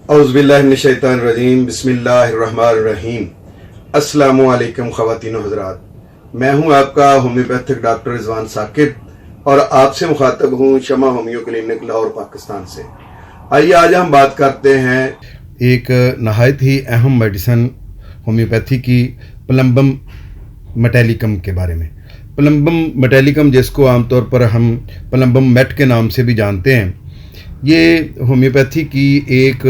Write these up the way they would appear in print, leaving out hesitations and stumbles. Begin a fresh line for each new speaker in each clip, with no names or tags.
औज़ुबिल्लाहिमिनश्शैतानिर्रजीम बिस्मिल्लाहिर्रहमानिर्रहीम। अस्सलामु अलैकुम ख़वातीन व हज़रात, मैं हूं आपका होम्योपैथिक डॉक्टर रिजवान साकिब और आपसे मुखातब हूं शमा होम्यो क्लिनिक लाहौर पाकिस्तान से। आइए आज हम बात करते हैं एक नहायत ही अहम मेडिसन होम्योपैथी की प्लम्बम मेटालिकम के बारे में। प्लम्बम मेटालिकम, जिसको आमतौर पर हम प्लम्बम मेट के नाम से भी जानते हैं, ये होम्योपैथी की एक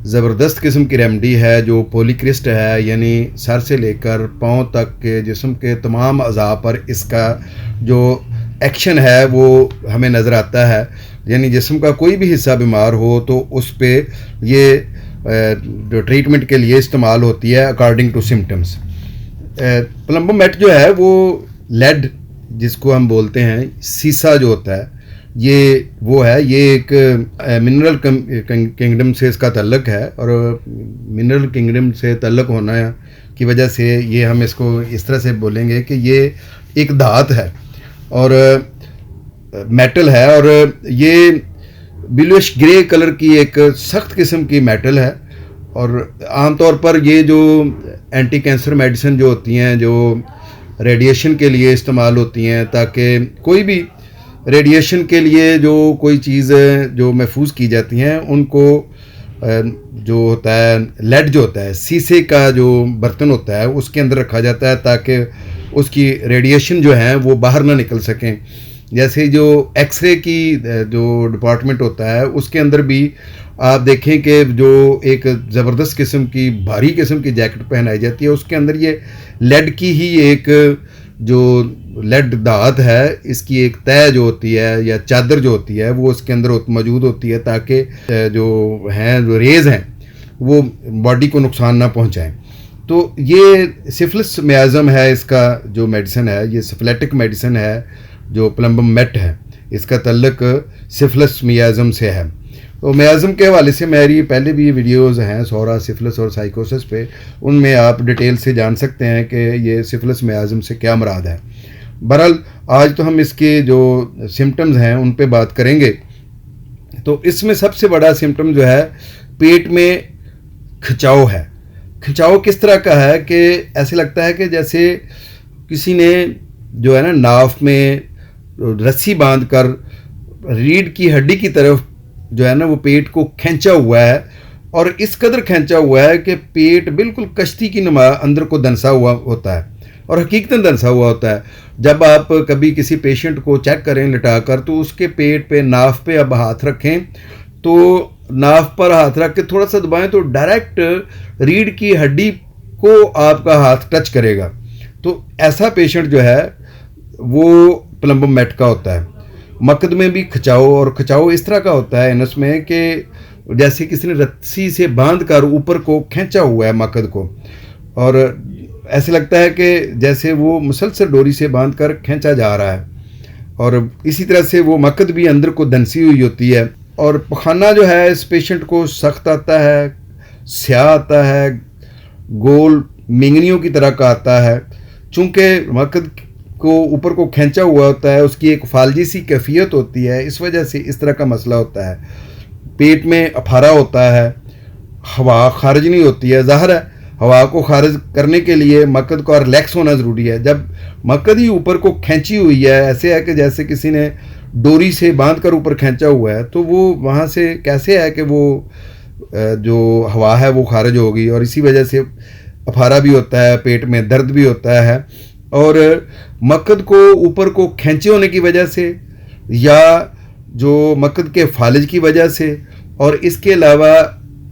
ज़बरदस्त किस्म की रेमेडी है जो पॉलीक्रिस्ट है, यानी सर से लेकर पाँव तक के जिस्म के तमाम अज़ा पर इसका जो एक्शन है वो हमें नज़र आता है। यानी जिस्म का कोई भी हिस्सा बीमार हो तो उस पर ये जो ट्रीटमेंट के लिए इस्तेमाल होती है according to symptoms. Plumbum met जो है वो लेड, जिसको हम बोलते हैं सीसा जो होता है, ये वो है। ये एक मिनरल किंगडम से इसका तल्लक है और मिनरल किंगडम से तल्लक होना की वजह से ये हम इसको इस तरह से बोलेंगे कि ये एक धात है और मेटल है, और ये ब्लूइश ग्रे कलर की एक सख्त किस्म की मेटल है। और आमतौर पर ये जो एंटी कैंसर मेडिसिन जो होती हैं, जो रेडिएशन के लिए इस्तेमाल होती हैं, ताकि कोई भी रेडिएशन के लिए जो कोई चीज़ जो महफूज की जाती हैं उनको जो होता है लेड जो होता है, शीशे का जो बर्तन होता है उसके अंदर रखा जाता है ताकि उसकी रेडिएशन जो है वो बाहर ना निकल सकें। जैसे जो एक्सरे की जो डिपार्टमेंट होता है उसके अंदर भी आप देखें कि जो एक ज़बरदस्त किस्म की भारी किस्म की जैकेट पहनाई जाती है, उसके अंदर ये लेड की ही एक जो लेड धात है, इसकी एक तय जो होती है या चादर जो होती है वो उसके अंदर मौजूद होती है ताकि जो हैं जो रेज़ हैं वो बॉडी को नुकसान ना पहुंचाएं। तो ये सिफिलिस मियाज़म है, इसका जो मेडिसिन है ये सिफिलिटिक मेडिसिन है। जो प्लम्बम मेट है इसका तल्लक सिफिलिस मियाज़म से है। तो मियाज़म के हवाले से मेरी पहले भी वीडियोज़ हैं सोरा, सिफिलिस और साइकोसिस पे, उनमें आप डिटेल से जान सकते हैं कि ये सिफिलिस मियाज़म से क्या मुराद है। बहरहाल आज तो हम इसके जो सिम्टम्स हैं उन पे बात करेंगे। तो इसमें सबसे बड़ा सिम्टम जो है पेट में खिंचाव है। खिंचाव किस तरह का है कि ऐसे लगता है कि जैसे किसी ने जो है ना नाफ में रस्सी बांधकर रीढ़ की हड्डी की तरफ जो है ना वो पेट को खींचा हुआ है, और इस कदर खींचा हुआ है कि पेट बिल्कुल कश्ती की नुमा अंदर को दंसा हुआ होता है और हकीकतन दंसा हुआ होता है। जब आप कभी किसी पेशेंट को चेक करें लिटाकर तो उसके पेट पे, नाफ पे अब हाथ रखें तो नाफ पर हाथ रख के थोड़ा सा दबाएं तो डायरेक्ट रीढ़ की हड्डी को आपका हाथ टच करेगा। तो ऐसा पेशेंट जो है वो प्लम्बम मेट का होता है। मकद में भी खिंचाव, और खिंचाव इस तरह का होता है इनस में कि जैसे किसी ने रस्सी से बांध कर ऊपर को खींचा हुआ है मकद को, और ऐसे लगता है कि जैसे वो मुसलसल डोरी से बांध कर खींचा जा रहा है, और इसी तरह से वो मकद भी अंदर को दंसी हुई होती है। और पखाना जो है इस पेशेंट को सख्त आता है, स्याह आता है, गोल मिंगनियों की तरह का आता है। चूँकि मकद को ऊपर को खींचा हुआ होता है, उसकी एक फालजी सी कैफियत होती है, इस वजह से इस तरह का मसला होता है। पेट में अफारा होता है, हवा खारिज नहीं होती है। ज़ाहिर है हवा को खारिज करने के लिए मकद का रिलैक्स होना ज़रूरी है। जब मकद ही ऊपर को खींची हुई है, ऐसे है कि जैसे किसी ने डोरी से बांध कर ऊपर खींचा हुआ है, तो वो वहाँ से कैसे है कि वो जो हवा है वो खारिज होगी, और इसी वजह से अफारा भी होता है, पेट में दर्द भी होता है। और मकद को ऊपर को खींचे होने की वजह से या जो मकद के फालिज की वजह से, और इसके अलावा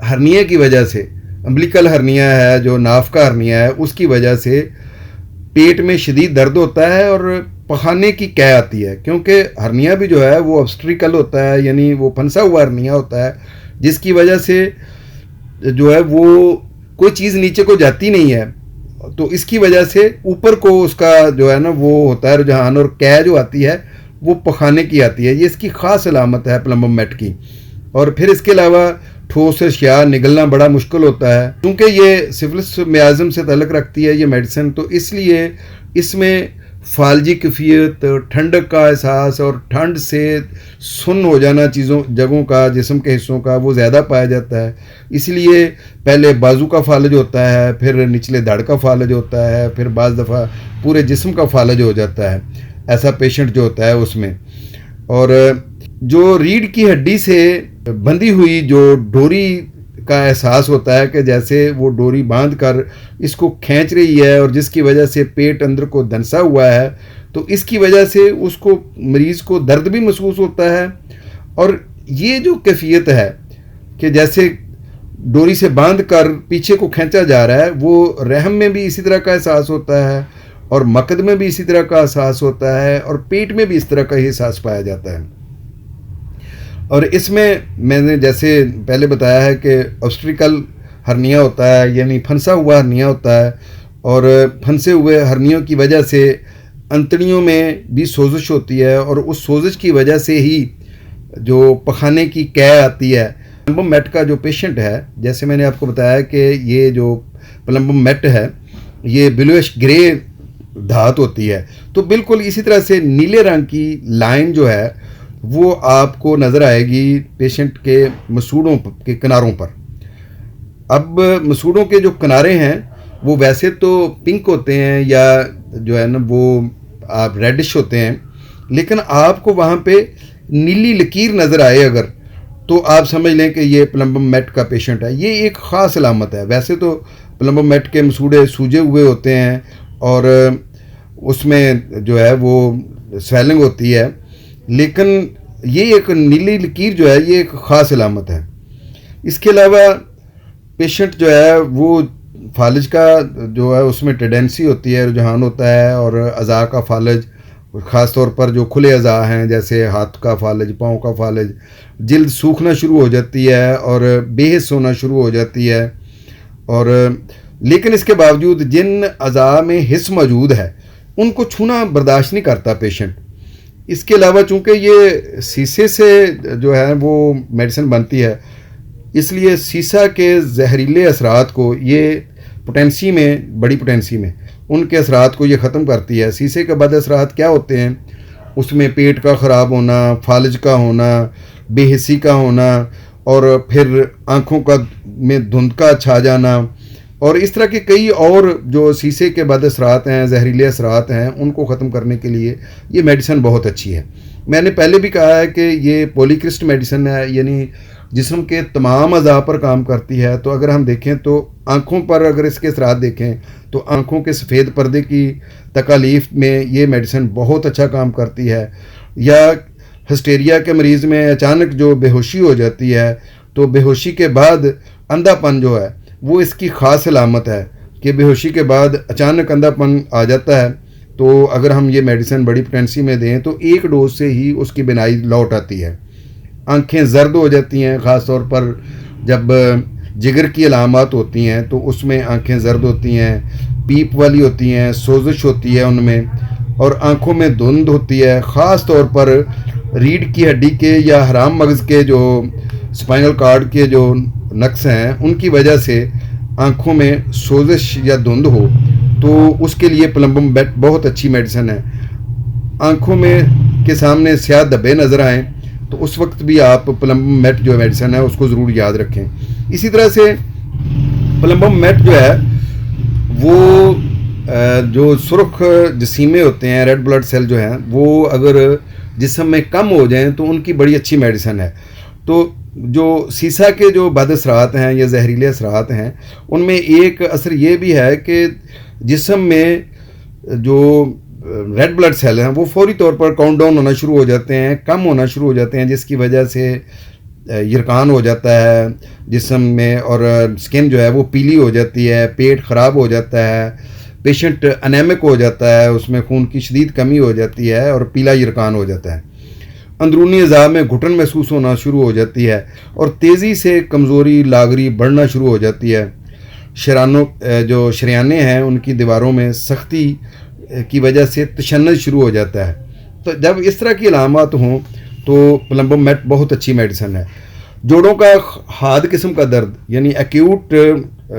हर्निया की वजह से, अम्बिलिकल हर्निया है जो नाफ का हर्निया है, उसकी वजह से पेट में शदीद दर्द होता है और पखाने की कै आती है। क्योंकि हर्निया भी जो है वो ऑब्स्ट्रिकल होता है, यानी वो फंसा हुआ हर्निया होता है, जिसकी वजह से जो है वो कोई चीज़ नीचे को जाती नहीं है। तो इसकी वजह से ऊपर को उसका जो है ना वो होता है रुझान, और कै जो आती है वो पखाने की आती है। ये इसकी ख़ास अलामत है प्लम्बम मेट की। और फिर इसके अलावा ठोस अशिया निगलना बड़ा मुश्किल होता है। क्योंकि ये सिफिलिस मियाज़म से तल्लुक़ रखती है ये मेडिसिन, तो इसलिए इसमें फालजी कैफियत, ठंडक का एहसास और ठंड से सुन्न हो जाना चीज़ों जगहों का, जिस्म के हिस्सों का, वो ज़्यादा पाया जाता है। इसलिए पहले बाजू का फालज होता है, फिर निचले धड़ का फालज होता है, फिर बाज़ दफ़ा पूरे जिस्म का फालज हो जाता है ऐसा पेशेंट जो होता है उसमें। और जो रीढ़ की हड्डी से बंधी हुई जो डोरी का एहसास होता है कि जैसे वो डोरी बांध कर इसको खींच रही है और जिसकी वजह से पेट अंदर को धंसा हुआ है, तो इसकी वजह से उसको मरीज़ को दर्द भी महसूस होता है। और ये जो कैफियत है कि जैसे डोरी से बांध कर पीछे को खींचा जा रहा है, वो रहम में भी इसी तरह का एहसास होता है और मकद में भी इसी तरह का एहसास होता है और पेट में भी इस तरह का ही एहसास पाया जाता है। और इसमें मैंने जैसे पहले बताया है कि ऑब्स्ट्रिकल हर्निया होता है, यानी फंसा हुआ हर्निया होता है, और फंसे हुए हर्नियों की वजह से अंतड़ियों में भी सोजिश होती है और उस सोजिश की वजह से ही जो पखाने की कै आती है। प्लम्बम मेट का जो पेशेंट है, जैसे मैंने आपको बताया कि ये जो प्लम्बम मेट है ये ब्लूइश ग्रे धात होती है, तो बिल्कुल इसी तरह से नीले रंग की लाइन जो है वो आपको नज़र आएगी पेशेंट के मसूड़ों के किनारों पर। अब मसूड़ों के जो किनारे हैं वो वैसे तो पिंक होते हैं या जो है ना वो आप रेडिश होते हैं, लेकिन आपको वहाँ पे नीली लकीर नज़र आए अगर, तो आप समझ लें कि ये प्लम्बम मेट का पेशेंट है। ये एक ख़ास अलामत है। वैसे तो प्लम्बम मेट के मसूड़े सूजे हुए होते हैं और उसमें जो है वो स्वेलिंग होती है, लेकिन ये एक नीली लकीर जो है ये एक ख़ास अलामत है। इसके अलावा पेशेंट जो है वो फालज का जो है उसमें टेंडेंसी होती है, रुझान होता है, और अज़ा का फालज, ख़ास तौर पर जो खुले अज़ा हैं जैसे हाथ का फालज, पाँव का फालज, जिल्द सूखना शुरू हो जाती है और बेहिस होना शुरू हो जाती है। और लेकिन इसके बावजूद जिन अज़ा में हिस्स मौजूद है उनको छूना बर्दाश्त नहीं करता पेशेंट। इसके अलावा चूँकि ये शीशे से जो है वो मेडिसिन बनती है, इसलिए शीशा के जहरीले असरात को ये पोटेंसी में, बड़ी पोटेंसी में उनके असरात को ये ख़त्म करती है। शीशे के बाद असरात क्या होते हैं, उसमें पेट का ख़राब होना, फालज का होना, बेहिस्सी का होना, और फिर आँखों का में धुंध का छा जाना, और इस तरह के कई और जो शीशे के बाद असरात हैं, जहरीले असरात हैं, उनको ख़त्म करने के लिए ये मेडिसिन बहुत अच्छी है। मैंने पहले भी कहा है कि ये पॉलीक्रिस्ट मेडिसिन है, यानी जिस्म के तमाम अज़ा पर काम करती है। तो अगर हम देखें तो आँखों पर अगर इसके असरात देखें तो आँखों के सफ़ेद पर्दे की तकालीफ में ये मेडिसिन बहुत अच्छा काम करती है। या हिस्टेरिया के मरीज़ में अचानक जो बेहोशी हो जाती है, तो बेहोशी के बाद अंधापन जो है वो इसकी ख़ास अलामत है कि बेहोशी के बाद अचानक अंधापन आ जाता है। तो अगर हम ये मेडिसिन बड़ी पोटेंसी में दें तो एक डोज से ही उसकी बिनाई लौट आती है। आंखें जर्द हो जाती हैं, ख़ास तौर पर जब जिगर की अलामत होती हैं तो उसमें आंखें जर्द होती हैं, पीप वाली होती हैं, सोजिश होती है उनमें, और आंखों में धुंध होती है। ख़ास तौर पर रीढ़ की हड्डी के या हराम मगज़ के जो स्पाइनल कार्ड के जो नक्स हैं उनकी वजह से आंखों में सोजिश या धुंध हो, तो उसके लिए प्लम्बम मेट बहुत अच्छी मेडिसिन है। आंखों में के सामने स्याह धब्बे नज़र आएँ तो उस वक्त भी आप प्लम्बम मेट जो मेडिसिन है उसको ज़रूर याद रखें। इसी तरह से प्लम्बम मेट जो है वो जो सुर्ख जसीमे होते हैं, रेड ब्लड सेल जो हैं, वो अगर जिस्म में कम हो जाएं तो उनकी बड़ी अच्छी मेडिसिन है। तो जो सीसा के जो बद असरात हैं या जहरीले असरात हैं, उनमें एक असर ये भी है कि जिस्म में जो रेड ब्लड सेल हैं वो फौरी तौर पर काउंट डाउन होना शुरू हो जाते हैं, कम होना शुरू हो जाते हैं, जिसकी वजह से यरकान हो जाता है जिस्म में, और स्किन जो है वो पीली हो जाती है, पेट ख़राब हो जाता है, पेशेंट अनेमिक हो जाता है, उसमें खून की शदीद कमी हो जाती है और पीला यरकान हो जाता है। अंदरूनी अज़ा में घुटन महसूस होना शुरू हो जाती है और तेज़ी से कमज़ोरी, लागरी बढ़ना शुरू हो जाती है। जो शरियाने हैं उनकी दीवारों में सख्ती की वजह से तशन्नुज शुरू हो जाता है। तो जब इस तरह की अलामत हों तो प्लम्बम मेट बहुत अच्छी मेडिसिन है। जोड़ों का हाद किस्म का दर्द यानी एक्यूट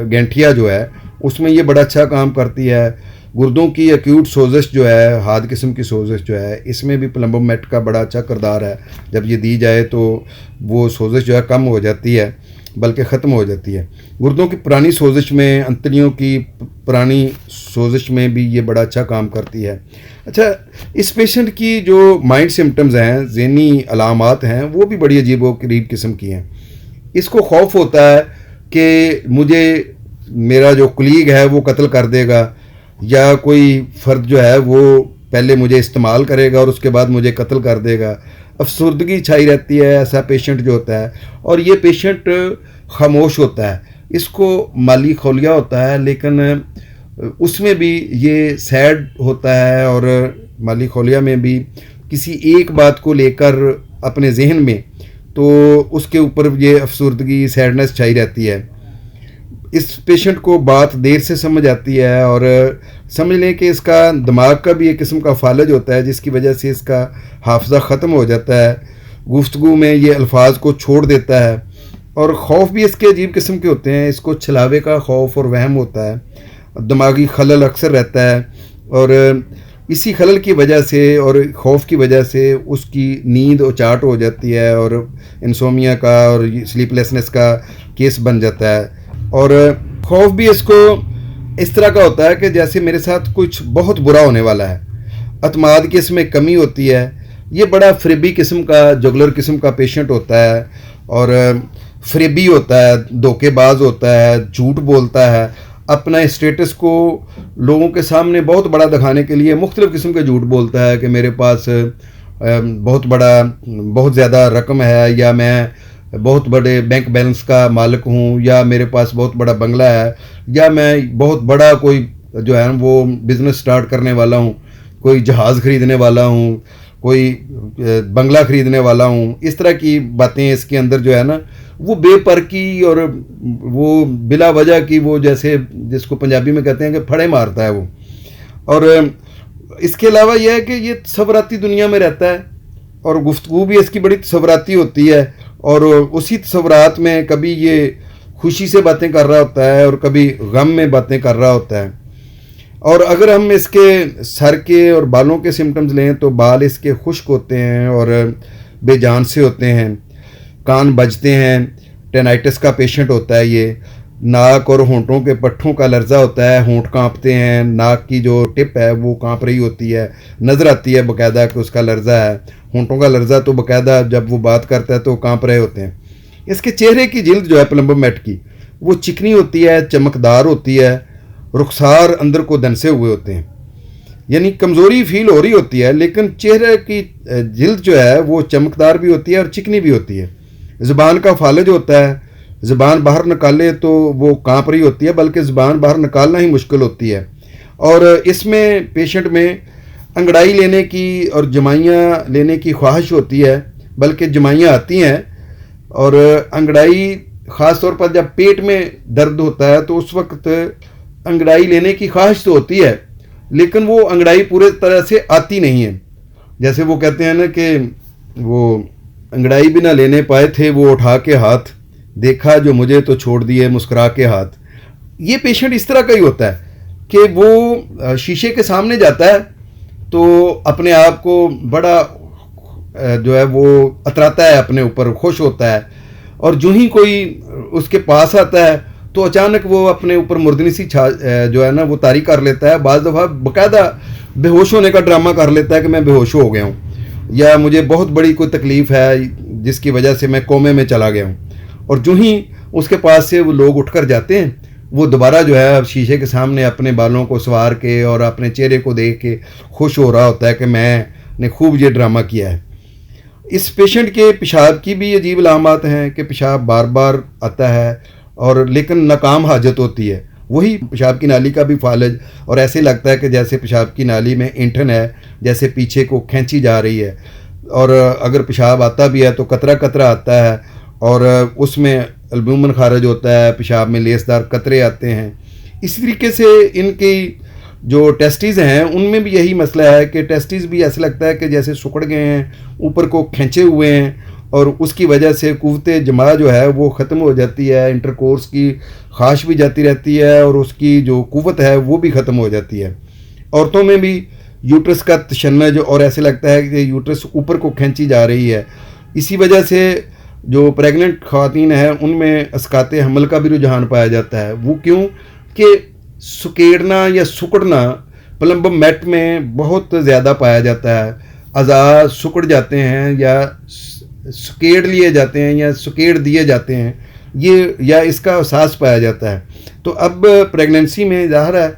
गैंठिया जो है उसमें ये बड़ा अच्छा काम करती है। गुर्दों की एक्यूट सोजिश जो है, हार्ड किस्म की सोजिश जो है, इसमें भी प्लम्बोमेट का बड़ा अच्छा किरदार है। जब ये दी जाए तो वो सोजिश जो है कम हो जाती है, बल्कि ख़त्म हो जाती है। गुर्दों की पुरानी सोजिश में, अंतड़ियों की पुरानी सोजिश में भी ये बड़ा अच्छा काम करती है। अच्छा, इस पेशेंट की जो माइंड सिम्टम्स हैं, ज़हनी अलामात हैं, वो भी बड़ी अजीब व गरीब किस्म की हैं। इसको खौफ होता है कि मुझे मेरा जो कुलीग है वो कत्ल कर देगा, या कोई फ़र्द जो है वो पहले मुझे इस्तेमाल करेगा और उसके बाद मुझे कत्ल कर देगा। अफसरदगी छाई रहती है ऐसा पेशेंट जो होता है, और ये पेशेंट खामोश होता है। इसको माली खौलिया होता है, लेकिन उसमें भी ये सैड होता है, और माली खौलिया में भी किसी एक बात को लेकर अपने जहन में, तो उसके ऊपर ये अफसरदगी, सैडनेस छाई रहती है। इस पेशेंट को बात देर से समझ आती है, और समझ लें कि इसका दिमाग का भी एक किस्म का फालज होता है, जिसकी वजह से इसका हाफजा ख़त्म हो जाता है। गुफ्तगू में ये अल्फाज को छोड़ देता है, और खौफ भी इसके अजीब किस्म के होते हैं। इसको छलावे का खौफ और वहम होता है, दिमागी खलल अक्सर रहता है, और इसी खलल की वजह से और खौफ की वजह से उसकी नींद उचाट हो जाती है, और इंसोमिया का और स्लीपलेसनेस का केस बन जाता है। और खौफ भी इसको इस तरह का होता है कि जैसे मेरे साथ कुछ बहुत बुरा होने वाला है। अतमाद की इसमें कमी होती है। ये बड़ा फ्रेबी किस्म का, जुगलर किस्म का पेशेंट होता है, और फ्रेबी होता है, धोखेबाज होता है, झूठ बोलता है। अपना स्टेटस को लोगों के सामने बहुत बड़ा दिखाने के लिए मुख्तलिफ़ किस्म के झूठ बोलता है कि मेरे पास बहुत ज़्यादा रकम है, या मैं बहुत बड़े बैंक बैलेंस का मालिक हूँ, या मेरे पास बहुत बड़ा बंगला है, या मैं बहुत बड़ा कोई जो है वो बिज़नेस स्टार्ट करने वाला हूँ, कोई जहाज़ ख़रीदने वाला हूँ, कोई बंगला ख़रीदने वाला हूँ। इस तरह की बातें इसके अंदर जो है ना, वो बेपरकी और वो बिला वजह की, वो जैसे जिसको पंजाबी में कहते हैं कि फड़े मारता है वो। और इसके अलावा यह है कि ये तसव्वुराती दुनिया में रहता है, और गुफ्तगू भी इसकी बड़ी तसव्वुराती होती है, और उसी तसव्वुरात में कभी ये खुशी से बातें कर रहा होता है और कभी गम में बातें कर रहा होता है। और अगर हम इसके सर के और बालों के सिम्टम्स लें तो बाल इसके खुश्क होते हैं और बेजान से होते हैं, कान बजते हैं, टेनाइटिस का पेशेंट होता है ये। नाक और होंठों के पट्ठों का लर्जा होता है, होंठ कांपते हैं, नाक की जो टिप है वो कांप रही होती है, नज़र आती है बाकायदा कि उसका लर्जा है। होंठों का लर्जा तो बाकायदा जब वो बात करता है तो कांप रहे होते हैं। इसके चेहरे की जिल्द जो है प्लम्बोमेट की, वो चिकनी होती है, चमकदार होती है, रुखसार अंदर को दनसे हुए होते हैं, यानी कमज़ोरी फील हो रही होती है, लेकिन चेहरे की जिल्द जो है वो चमकदार भी होती है और चिकनी भी होती है। ज़ुबान का फालज होता है, ज़ुबान बाहर निकाले तो वो कांप रही होती है, बल्कि ज़ुबान बाहर निकालना ही मुश्किल होती है। और इसमें पेशेंट में अंगड़ाई लेने की और जमाइयाँ लेने की ख्वाहिश होती है, बल्कि जमाइयाँ आती हैं। और अंगड़ाई ख़ास तौर पर जब पेट में दर्द होता है तो उस वक्त अंगड़ाई लेने की ख्वाहिश तो होती है, लेकिन वो अंगड़ाई पूरे तरह से आती नहीं है। जैसे वो कहते हैं ना कि वो अंगड़ाई भी ना लेने पाए थे वो उठा के हाथ, देखा जो मुझे तो छोड़ दिए मुस्कुरा के हाथ। ये पेशेंट इस तरह का ही होता है कि वो शीशे के सामने जाता है तो अपने आप को बड़ा जो है वो अतराता है, अपने ऊपर खुश होता है, और जो ही कोई उसके पास आता है तो अचानक वो अपने ऊपर मुर्दनी सी जो है ना वो तारी कर लेता है। बाज़ दफ़ा बाकायदा बेहोश होने का ड्रामा कर लेता है कि मैं बेहोश हो गया हूँ, या मुझे बहुत बड़ी कोई तकलीफ़ है जिसकी वजह से मैं कोमे में चला गया हूँ। और जो ही उसके पास से वो लोग उठकर जाते हैं, वो दोबारा जो है शीशे के सामने अपने बालों को संवार के और अपने चेहरे को देख के खुश हो रहा होता है कि मैंने खूब ये ड्रामा किया है। इस पेशेंट के पेशाब की भी अजीब अलामात हैं कि पेशाब बार बार आता है, और लेकिन नाकाम हाजत होती है। वही पेशाब की नाली का भी फालज, और ऐसे लगता है कि जैसे पेशाब की नाली में ऐंठन है, जैसे पीछे को खींची जा रही है। और अगर पेशाब आता भी है तो कतरा कतरा आता है, और उसमें एल्ब्यूमिन खारिज होता है, पेशाब में लेसदार कतरे आते हैं। इस तरीके से इनकी जो टेस्टिस हैं उनमें भी यही मसला है कि टेस्टिस भी ऐसा लगता है कि जैसे सुकड़ गए हैं, ऊपर को खींचे हुए हैं, और उसकी वजह से कुव्वते जमा जो है वो ख़त्म हो जाती है। इंटरकोर्स की ख्वाहिश भी जाती रहती है और उसकी जो कुव्वत है वो भी ख़त्म हो जाती है। औरतों में भी यूट्रस का तशन्नुज और ऐसे लगता है कि यूट्रस ऊपर को खींची जा रही है। इसी वजह से जो प्रेग्नेंट ख़वातीन हैं उनमें अस्काते हमल का भी रुझान पाया जाता है। वो क्यों कि सुकेड़ना या सुकड़ना प्लम्बम मैट में बहुत ज़्यादा पाया जाता है। अज़ा सुकड़ जाते हैं या सुकेड़ लिए जाते हैं या सुकेड़ दिए जाते हैं, ये या इसका एहसास पाया जाता है। तो अब प्रेगनेंसी में ज़ाहिर है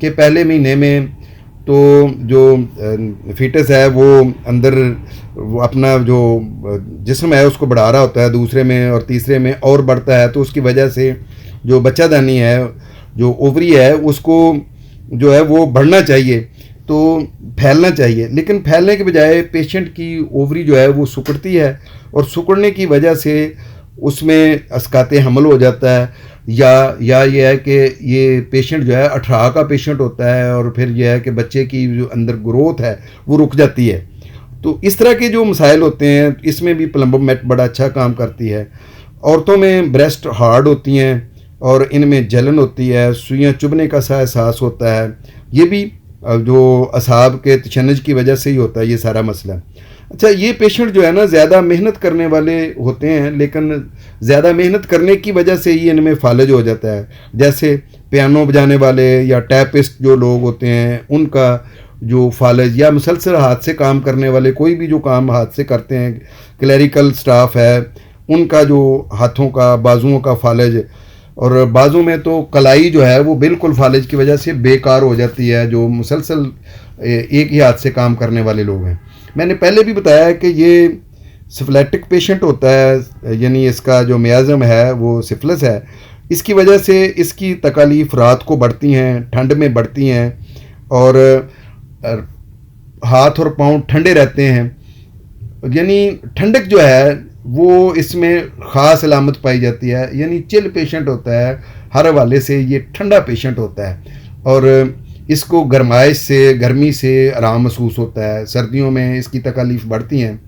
कि पहले महीने में तो जो फीटस है वो अंदर वो अपना जो जिस्म है उसको बढ़ा रहा होता है, दूसरे में और तीसरे में और बढ़ता है, तो उसकी वजह से जो बच्चादानी है, जो ओवरी है, उसको जो है वो बढ़ना चाहिए, तो फैलना चाहिए। लेकिन फैलने के बजाय पेशेंट की ओवरी जो है वो सिकुड़ती है और सिकुड़ने की वजह से उसमें अस्काते हमल हो जाता है। या ये है कि ये पेशेंट जो है अठराह का पेशेंट होता है और फिर यह है कि बच्चे की जो अंदर ग्रोथ है वो रुक जाती है। तो इस तरह के जो मसाइल होते हैं इसमें भी प्लम्बम मैट बड़ा अच्छा काम करती है। औरतों में ब्रेस्ट हार्ड होती हैं और इनमें जलन होती है, सुइयाँ चुभने का सा एहसास होता है। ये भी जो असाब के तशन्नुज की वजह से ही होता है ये सारा मसला। अच्छा, ये पेशेंट जो है ना ज़्यादा मेहनत करने वाले होते हैं, लेकिन ज़्यादा मेहनत करने की वजह से ही इनमें फालज हो जाता है। जैसे पियानो बजाने वाले या टैपिस्ट जो लोग होते हैं उनका जो फालज, या मुसलसल हाथ से काम करने वाले, कोई भी जो काम हाथ से करते हैं, क्लरिकल स्टाफ है, उनका जो हाथों का बाजुओं का फालज, और बाजू में तो कलाई जो है वो बिल्कुल फालज की वजह से बेकार हो जाती है जो मुसलसल एक ही हाथ से काम करने वाले लोग हैं। मैंने पहले भी बताया कि ये सिफिलिटिक पेशेंट होता है, यानी इसका जो मियाज़म है वो सिफिलिस है। इसकी वजह से इसकी तकालीफ रात को बढ़ती हैं, ठंड में बढ़ती हैं और हाथ और पाँव ठंडे रहते हैं। यानी ठंडक जो है वो इसमें ख़ास अलामत पाई जाती है, यानी चिल पेशेंट होता है, हर हवाले से ये ठंडा पेशेंट होता है और इसको गर्माइश से, गर्मी से आराम महसूस होता है। सर्दियों में इसकी तकालीफ बढ़ती हैं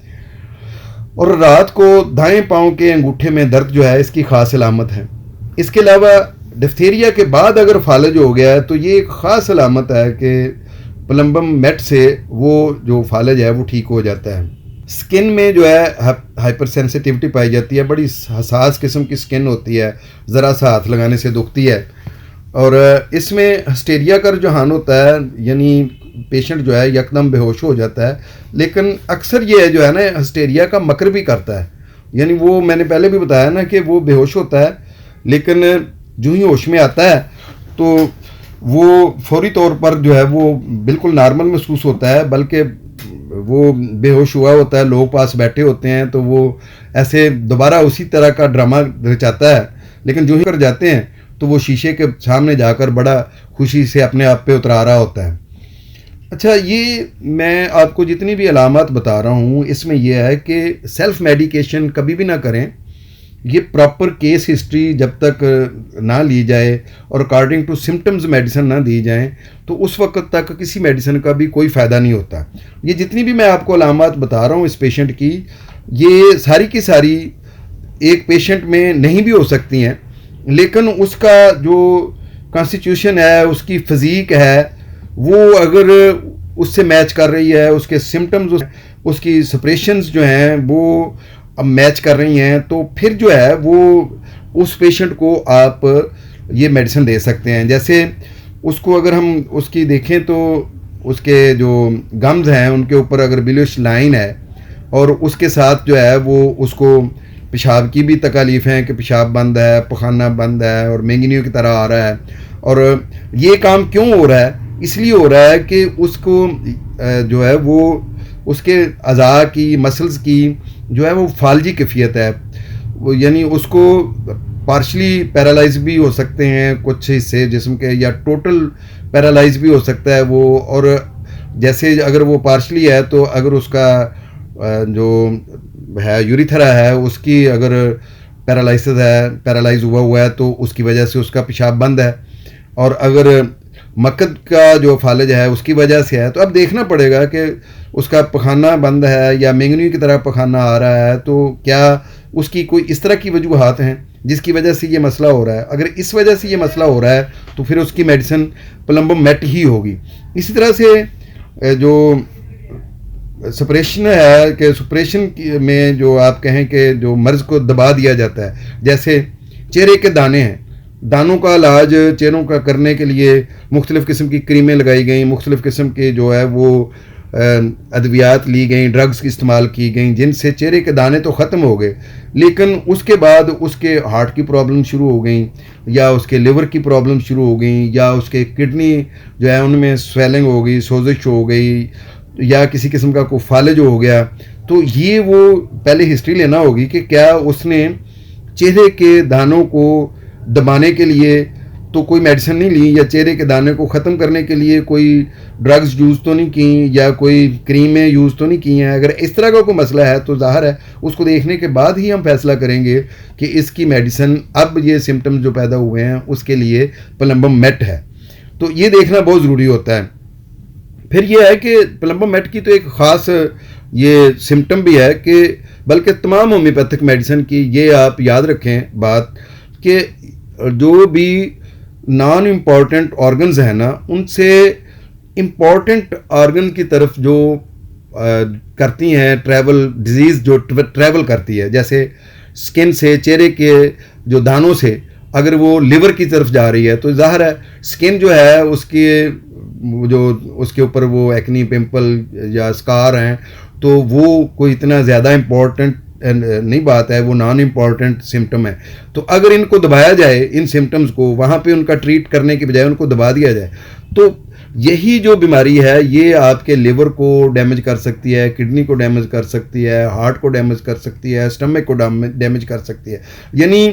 और रात को दाएं पाँव के अंगूठे में दर्द जो है इसकी ख़ास अलामत है। इसके अलावा डिफ्थीरिया के बाद अगर फालज हो गया है तो ये एक ख़ास अलामत है कि प्लम्बम मैट से वो जो फालज है वो ठीक हो जाता है। स्किन में जो है हाइपर सेंसिटिविटी पाई जाती है, बड़ी हसास किस्म की स्किन होती है, ज़रा सा हाथ लगाने से दुखती है और इसमें हिस्टेरिया का रुझान होता है, यानी पेशेंट जो है यकदम बेहोश हो जाता है। लेकिन अक्सर ये जो है ना हिस्टेरिया का मकर भी करता है, यानी वो मैंने पहले भी बताया ना कि वो बेहोश होता है लेकिन जो ही होश में आता है तो वो फौरी तौर पर जो है वो बिल्कुल नॉर्मल महसूस होता है, बल्कि वो बेहोश हुआ होता है, लोग पास बैठे होते हैं तो वो ऐसे दोबारा उसी तरह का ड्रामा रचाता है, लेकिन जो ही कर जाते हैं तो वो शीशे के सामने जाकर बड़ा खुशी से अपने आप पे उतरा रहा होता है। अच्छा, ये मैं आपको जितनी भी अलामत बता रहा हूँ इसमें यह है कि सेल्फ मेडिकेशन कभी भी ना करें। ये प्रॉपर केस हिस्ट्री जब तक ना ली जाए और अकॉर्डिंग टू सिम्टम्स मेडिसिन ना दी जाए तो उस वक्त तक किसी मेडिसिन का भी कोई फ़ायदा नहीं होता। ये जितनी भी मैं आपको अलामत बता रहा हूँ इस पेशेंट की, ये सारी की सारी एक पेशेंट में नहीं भी हो सकती हैं, लेकिन उसका जो कॉन्स्टिट्यूशन है, उसकी फिज़ीक है, वो अगर उससे मैच कर रही है, उसके सिम्टम्स, उसकी सप्रेशंस जो हैं वो अब मैच कर रही हैं, तो फिर जो है वो उस पेशेंट को आप ये मेडिसिन दे सकते हैं। जैसे उसको अगर हम उसकी देखें तो उसके जो गम्स हैं उनके ऊपर अगर बिलिश लाइन है और उसके साथ जो है वो उसको पेशाब की भी तकालीफ हैं कि पेशाब बंद है, पखाना बंद है और मैंगनियों की तरह आ रहा है। और ये काम क्यों हो रहा है? इसलिए हो रहा है कि उसको जो है वो उसके अज़ा की, मसल्स की जो है वो फालजी कैफियत है, वो यानी उसको पार्शली पैरालाइज भी हो सकते हैं कुछ हिस्से जिस्म के, या टोटल पैरालाइज भी हो सकता है वो। और जैसे अगर वो पार्शली है तो अगर उसका जो है यूरिथरा है उसकी अगर पैरालाइसिस है, पैरालाइज हुआ है तो उसकी वजह से उसका पेशाब बंद है, और अगर मकद का जो फालज है उसकी वजह से है तो अब देखना पड़ेगा कि उसका पखाना बंद है या मैंगनी की तरह पखाना आ रहा है, तो क्या उसकी कोई इस तरह की वजूहात हैं जिसकी वजह से ये मसला हो रहा है। अगर इस वजह से ये मसला हो रहा है तो फिर उसकी मेडिसिन प्लम्बोमेट ही होगी। इसी तरह से जो सप्रेशन है कि सप्रेशन में जो आप कहें कि जो मर्ज़ को दबा दिया जाता है, जैसे चेहरे के दाने हैं, दानों का इलाज चेहरों का करने के लिए मुख्तलिफ़ किस्म की क्रीमें लगाई गई, मुख्तलिफ़ किस्म के जो है वो अद्वियात ली गई, ड्रग्स इस्तेमाल की गई, जिनसे चेहरे के दाने तो ख़त्म हो गए, लेकिन उसके बाद उसके हार्ट की प्रॉब्लम शुरू हो गई, या उसके लिवर की प्रॉब्लम शुरू हो गई, या उसके किडनी जो है उनमें स्वेलिंग हो गई, सोजिश हो गई, या किसी किस्म का कोई फालिज हो गया। तो ये वो पहले हिस्ट्री लेना होगी कि क्या उसने चेहरे के दानों को दबाने के लिए तो कोई मेडिसिन नहीं ली, या चेहरे के दाने को ख़त्म करने के लिए कोई ड्रग्स यूज़ तो नहीं की, या कोई क्रीमें यूज़ तो नहीं की हैं। अगर इस तरह का कोई मसला है तो ज़ाहिर है उसको देखने के बाद ही हम फैसला करेंगे कि इसकी मेडिसिन अब ये सिम्टम्स जो पैदा हुए हैं उसके लिए प्लम्बोमेट है। तो ये देखना बहुत ज़रूरी होता है। फिर ये है कि प्लम्बोमेट की तो एक ख़ास ये सिम्टम भी है कि बल्कि तमाम होम्योपैथिक मेडिसिन की ये आप याद रखें बात कि जो भी नॉन इम्पॉर्टेंट ऑर्गन्स हैं ना, उनसे इम्पॉर्टेंट ऑर्गन की तरफ जो करती हैं ट्रैवल, डिजीज़ जो ट्रैवल करती है, जैसे स्किन से, चेहरे के जो दानों से अगर वो लिवर की तरफ जा रही है तो ज़ाहिर है स्किन जो है उसकी जो उसके ऊपर वो एक्नी, पिंपल या स्कार हैं, तो वो कोई इतना ज़्यादा इम्पॉर्टेंट नहीं बात है, वो नॉन इम्पॉर्टेंट सिम्टम है। तो अगर इनको दबाया जाए, इन सिम्टम्स को वहाँ पे उनका ट्रीट करने के बजाय उनको दबा दिया जाए, तो यही जो बीमारी है ये आपके लिवर को डैमेज कर सकती है, किडनी को डैमेज कर सकती है, हार्ट को डैमेज कर सकती है, स्टमक को डैमेज कर सकती है, यानी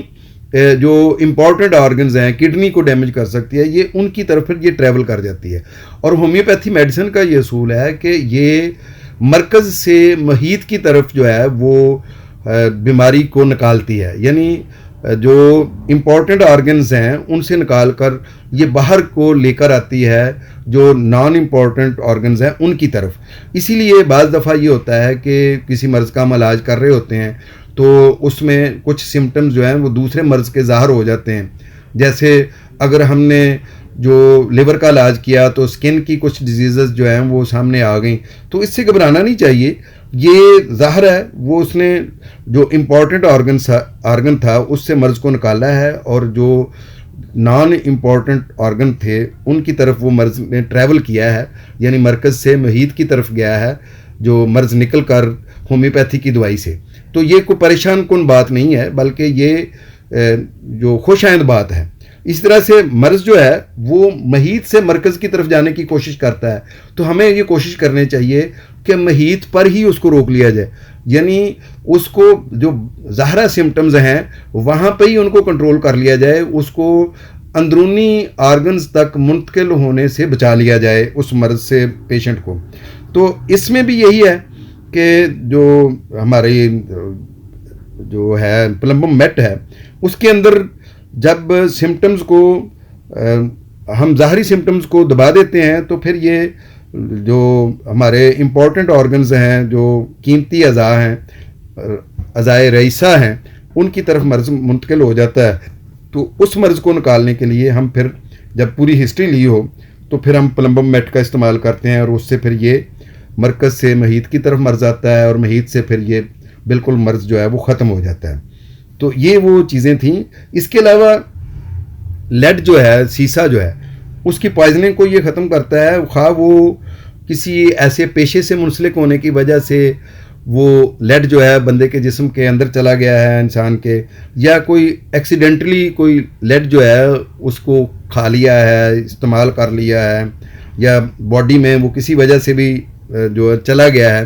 जो इम्पॉर्टेंट ऑर्गन्स हैं, किडनी को डैमेज कर सकती है, ये उनकी तरफ फिर ये ट्रैवल कर जाती है। और होम्योपैथी मेडिसिन का ये असूल है कि ये मरकज़ से मुहीत की तरफ जो है वो बीमारी को निकालती है, यानी जो इम्पॉर्टेंट ऑर्गन्स हैं उनसे निकाल कर ये बाहर को लेकर आती है जो नॉन इम्पॉर्टेंट ऑर्गन्स हैं उनकी तरफ। इसीलिए बाज़ दफ़ा ये होता है कि किसी मर्ज़ का हम इलाज कर रहे होते हैं तो उसमें कुछ सिम्टम्स जो हैं वो दूसरे मर्ज़ के ज़ाहिर हो जाते हैं। जैसे अगर हमने जो लिवर का इलाज किया तो स्किन की कुछ डिजीज़ जो हैं वो सामने आ गई, तो इससे घबराना नहीं चाहिए। ये ज़ाहिर है वो उसने जो इम्पॉर्टेंट ऑर्गन था उससे मर्ज़ को निकाला है, और जो नॉन इम्पॉर्टेंट ऑर्गन थे उनकी तरफ वो मर्ज़ ने ट्रैवल किया है, यानी मरकज़ से मुहीत की तरफ गया है जो मर्ज़ निकल कर होम्योपैथी की दवाई से। तो ये कोई परेशान कुन बात नहीं है, बल्कि ये जो खुशाइंद बात है। इस तरह से मर्ज़ जो है वो मुहीत से मरकज़ की तरफ जाने की कोशिश करता है, तो हमें ये कोशिश करनी चाहिए कि मुहीत पर ही उसको रोक लिया जाए, यानी उसको जो ज़ाहिरा सिम्टम्स हैं वहाँ पे ही उनको कंट्रोल कर लिया जाए, उसको अंदरूनी ऑर्गन्स तक मुंतकिल होने से बचा लिया जाए उस मर्ज़ से पेशेंट को। तो इसमें भी यही है कि जो हमारी जो है प्लम्बोमेट है उसके अंदर जब सिम्टम्स को हम ज़ाहरी सिम्टम्स को दबा देते हैं तो फिर ये जो हमारे इम्पॉर्टेंट ऑर्गन्स हैं, जो कीमती अज़ा हैं, अज़ाए रईसा हैं, उनकी तरफ मर्ज़ मुंतकिल हो जाता है। तो उस मर्ज़ को निकालने के लिए हम फिर जब पूरी हिस्ट्री ली हो तो फिर हम प्लम्बोमेट का इस्तेमाल करते हैं, और उससे फिर ये मरकज़ से मुहीत की तरफ मर्ज़ आता है और मुहीत से फिर ये बिल्कुल मर्ज़ जो है वो ख़त्म हो जाता है। तो ये वो चीज़ें थीं। इसके अलावा लेड जो है, सीसा जो है, उसकी पॉइजनिंग को ये ख़त्म करता है, खा वो किसी ऐसे पेशे से मुंसलिक होने की वजह से वो लेड जो है बंदे के जिस्म के अंदर चला गया है इंसान के, या कोई एक्सीडेंटली कोई लेड जो है उसको खा लिया है, इस्तेमाल कर लिया है, या बॉडी में वो किसी वजह से भी जो चला गया है,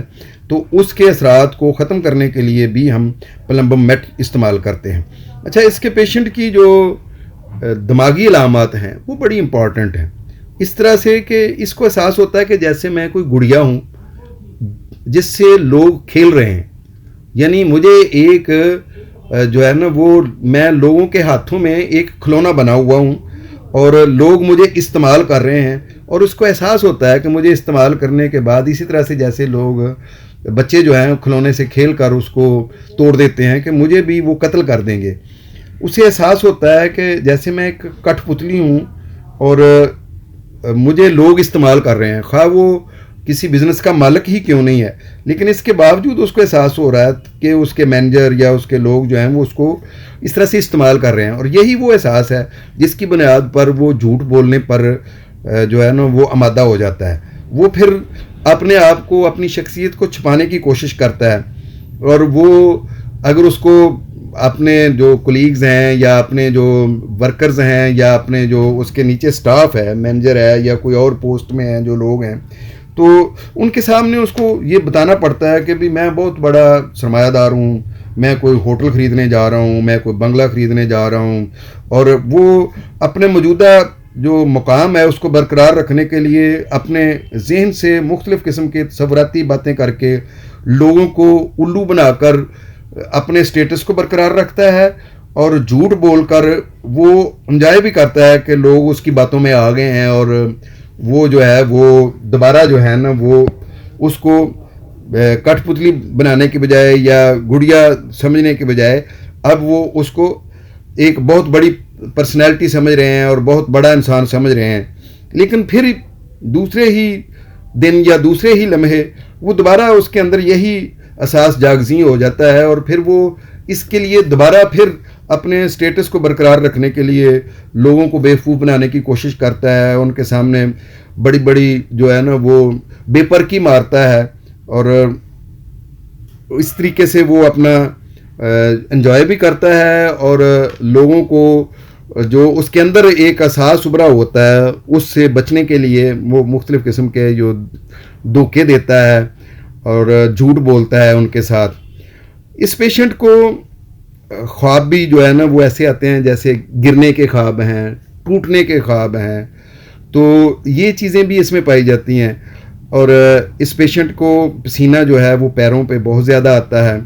तो उसके असरात को ख़त्म करने के लिए भी हम प्लम्बोमेट इस्तेमाल करते हैं। अच्छा, इसके पेशेंट की जो दिमागी अलामात हैं वो बड़ी इम्पॉर्टेंट हैं, इस तरह से कि इसको एहसास होता है कि जैसे मैं कोई गुड़िया हूँ जिससे लोग खेल रहे हैं, यानी मुझे एक जो है ना वो मैं लोगों के हाथों में एक खिलौना बना हुआ हूँ और लोग मुझे इस्तेमाल कर रहे हैं, और उसको एहसास होता है कि मुझे इस्तेमाल करने के बाद इसी तरह से जैसे लोग बच्चे जो हैं खिलौने से खेल कर उसको तोड़ देते हैं कि मुझे भी वो कत्ल कर देंगे। उसे एहसास होता है कि जैसे मैं एक कठपुतली हूँ और मुझे लोग इस्तेमाल कर रहे हैं, खा वो किसी बिजनेस का मालिक ही क्यों नहीं है, लेकिन इसके बावजूद उसको एहसास हो रहा है कि उसके मैनेजर या उसके लोग जो हैं वो उसको इस तरह से इस्तेमाल कर रहे हैं। और यही वो एहसास है जिसकी बुनियाद पर वो झूठ बोलने पर जो है ना वो आमादा हो जाता है। वो फिर अपने आप को, अपनी शख्सियत को छुपाने की कोशिश करता है, और वो अगर उसको अपने जो कोलीग्स हैं या अपने जो वर्कर्स हैं या अपने जो उसके नीचे स्टाफ है, मैनेजर है या कोई और पोस्ट में है जो लोग हैं, तो उनके सामने उसको ये बताना पड़ता है कि भी मैं बहुत बड़ा सरमायादार हूँ, मैं कोई होटल ख़रीदने जा रहा हूँ, मैं कोई बंगला ख़रीदने जा रहा हूँ। और वो अपने मौजूदा जो मुकाम है उसको बरकरार रखने के लिए अपने जहन से मुख्तलिफ़ किस्म के तसव्वुराती बातें करके लोगों को उल्लू बनाकर अपने स्टेटस को बरकरार रखता है, और झूठ बोलकर वो इंजॉय भी करता है कि लोग उसकी बातों में आ गए हैं, और वो जो है वो दोबारा जो है ना वो उसको कठपुतली बनाने के बजाय या गुड़िया समझने के बजाय अब वो उसको एक बहुत बड़ी पर्सनैलिटी समझ रहे हैं और बहुत बड़ा इंसान समझ रहे हैं। लेकिन फिर दूसरे ही दिन या दूसरे ही लम्हे वो दोबारा उसके अंदर यही एहसास जागज़ी हो जाता है, और फिर वो इसके लिए दोबारा फिर अपने स्टेटस को बरकरार रखने के लिए लोगों को बेवकूफ़ बनाने की कोशिश करता है, उनके सामने बड़ी बड़ी जो है ना वो बेपरकी मारता है, और इस तरीके से वो अपना एंजॉय भी करता है, और लोगों को जो उसके अंदर एक एहसास उभरा होता है उससे बचने के लिए वो मुख्तलिफ़ किस्म के जो धोखे देता है और झूठ बोलता है उनके साथ। इस पेशेंट को ख्वाब भी जो है ना वो ऐसे आते हैं जैसे गिरने के ख्वाब हैं, टूटने के ख्वाब हैं, तो ये चीज़ें भी इसमें पाई जाती हैं। और इस पेशेंट को पसीना जो है वो पैरों पे बहुत ज़्यादा आता है,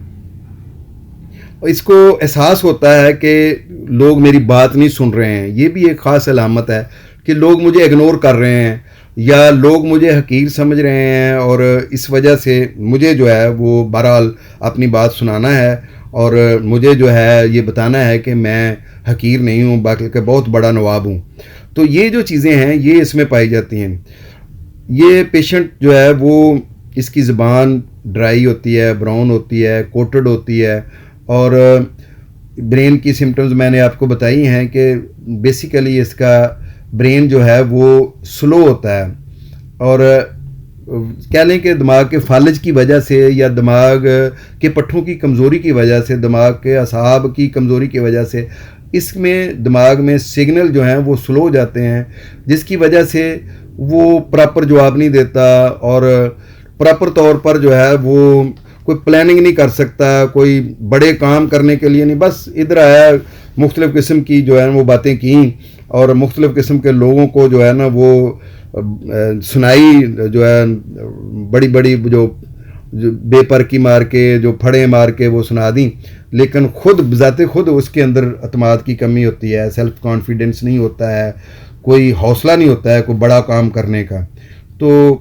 इसको एहसास होता है कि लोग मेरी बात नहीं सुन रहे हैं। ये भी एक ख़ास अलामत है कि लोग मुझे इग्नोर कर रहे हैं या लोग मुझे हकीर समझ रहे हैं, और इस वजह से मुझे जो है वो बहरहाल अपनी बात सुनाना है और मुझे जो है ये बताना है कि मैं हकीर नहीं हूँ बल्कि बहुत बड़ा नवाब हूँ। तो ये जो चीज़ें हैं ये इसमें पाई जाती हैं। ये पेशेंट जो है वो इसकी ज़बान ड्राई होती है, ब्राउन होती है, कोटेड होती है, और ब्रेन की सिम्टम्स मैंने आपको बताई हैं कि बेसिकली इसका ब्रेन जो है वो स्लो होता है, और कह लें कि दिमाग के फालिज की वजह से या दिमाग के पट्ठों की कमज़ोरी की वजह से, दिमाग के असाब की कमज़ोरी की वजह से इसमें दिमाग में सिग्नल जो हैं वो स्लो हो जाते हैं, जिसकी वजह से वो प्रॉपर जवाब नहीं देता और प्रॉपर तौर पर जो है वो कोई प्लानिंग नहीं कर सकता, कोई बड़े काम करने के लिए नहीं, बस इधर आया, मुख्तलिफ़ किस्म की जो है वो बातें की और मुख्तलिफ़ किस्म के लोगों को जो है ना वो सुनाई, जो है बड़ी बड़ी जो बेपरकी मार के, जो फड़े मार के वो सुना दी, लेकिन खुद बजाते खुद उसके अंदर अतमाद की कमी होती है, सेल्फ कॉन्फिडेंस नहीं होता है, कोई हौसला नहीं होता है कोई बड़ा काम करने का। तो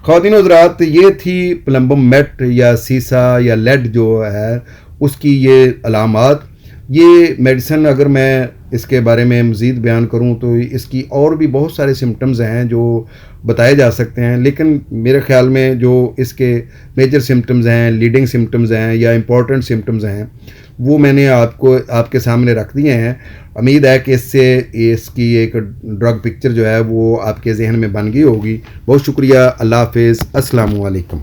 ख़वातीन हज़रात, ये थी प्लम्बम मेट या सीसा या लेड जो है उसकी ये अलामात। ये मेडिसन अगर मैं इसके बारे में मज़ीद बयान करूं तो इसकी और भी बहुत सारे सिम्टम्स हैं जो बताए जा सकते हैं, लेकिन मेरे ख़्याल में जो इसके मेजर सिम्टम्स हैं, लीडिंग सिम्टम्स हैं या इम्पॉर्टेंट सिम्टम्स हैं, वो मैंने आपके सामने रख दिए हैं। उम्मीद है कि इससे इसकी एक ड्रग पिक्चर जो है वो आपके जहन में बन गई होगी। बहुत शुक्रिया। अल्लाह हाफ़िज़। अस्सलामु अलैकुम।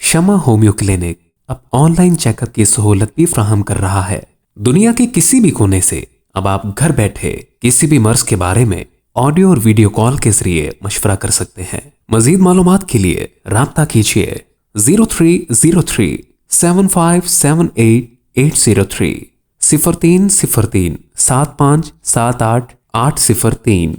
शमा होम्यो क्लिनिक अब ऑनलाइन चेकअप की सहूलत भी फ्राहम कर रहा है। दुनिया के किसी भी कोने से अब आप घर बैठे किसी भी मर्ज के बारे में ऑडियो और वीडियो कॉल के जरिए मशवरा कर सकते हैं। मजीद मालूमात के लिए राब्ता कीजिए 0303 7578 803 0303 7578 803।